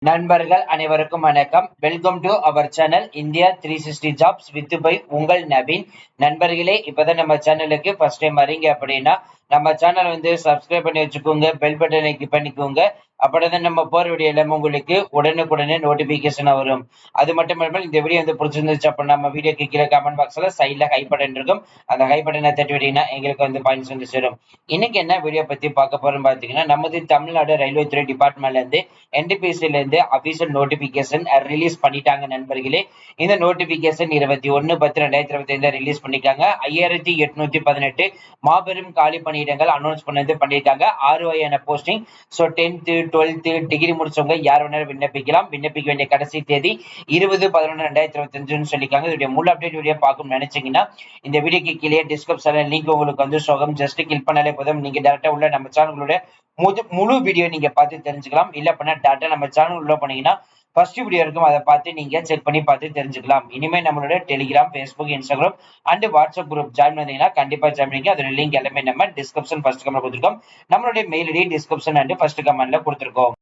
நண்பர்கள் அனைவருக்கும் வணக்கம். Welcome to our channel India 360 jobs with by உங்கள் நவீன். நண்பர்களே, இப்பதான் நம்ம சேனலுக்கு ஃபர்ஸ்ட் டைம் வரீங்க அப்படின்னா நம்ம சேனல் சப்ஸ்கிரைப் பண்ணி வச்சுக்கோங்க, பெல் பட்டனை கிளிக் பண்ணிக்கோங்க. அப்படிதான் நம்ம போற வீடியோ எல்லாமே உங்களுக்கு உடனுக்குடனே நோட்டிபிகேஷன் வரும். அது மட்டும் இல்லாமல் இந்த வீடியோ பிடிச்சிருந்துச்சு அப்படின்னா நம்ம வீடியோக்கு கீழே கமெண்ட் பாக்ஸ்ல சைட்ல ஹை பட்டன் இருக்கும். அந்த ஹை பட்டனை தட்டி விட்டீங்கன்னா எங்களுக்கு பாயிண்ட்ஸ் சேரும். இன்னைக்கு என்ன வீடியோ பத்தி பார்க்க போறோம் பாத்தீங்கன்னா, நமது தமிழ்நாடு ரயில்வே துறை டிபார்ட்மெண்ட்ல இருந்து NTPC அபிஷியல் நோட்டிபிகேஷன் ரிலீஸ் பண்ணிட்டாங்க நண்பர்களே. இந்த நோட்டிபிகேஷன் 21/10/2025 ரிலீஸ் பண்ணிருக்காங்க. 5818 மாபெரும் காலி பணியிடங்கள் அனௌன்ஸ் பண்ணிருக்காங்க. 6 வகையான posting. So 10th 12th degree முடிச்சவங்க யார் வேணாலும் விண்ணப்பிக்கலாம். விண்ணப்பிக்க வேண்டிய கடைசி தேதி 20/11/2025 சொல்லிருக்காங்க. இதோட முழு அப்டேட் வீடியோ பார்க்கணும்னு நினைச்சீங்கன்னா இந்த வீடியோக்கு கீழே டிஸ்கிரிப்ஷன்ல லிங்க் உங்களுக்கு சோகம் ஜஸ்ட் கிளிக் பண்ணாலே போதும். நீங்க டேரக்டா உள்ள நம்ம சேனலோட முழு வீடியோ நீங்க பார்த்து தெரிஞ்சுக்கலாம். இல்ல அப்படின்னா டேரக்டா நம்ம சேனல் உள்ள போனீங்கன்னா ஃபர்ஸ்ட் வீடியோ இருக்கும், அதை பார்த்து நீங்க செக் பண்ணி பார்த்து தெரிஞ்சுக்கலாம். இனிமே நம்மளோட Telegram, Facebook, Instagram and WhatsApp group join பண்ணீங்கன்னா கண்டிப்பா ஜாயின் பண்ணிக்க. அதோட லிங்க் எல்லாமே நம்ம டிஸ்கிரிப்ஷன் ஃபர்ஸ்ட் கமெண்ட் கொடுத்துருக்கோம். நம்மளுடைய mail ID description and first கமெண்ட்ல கொடுத்துருக்கோம்.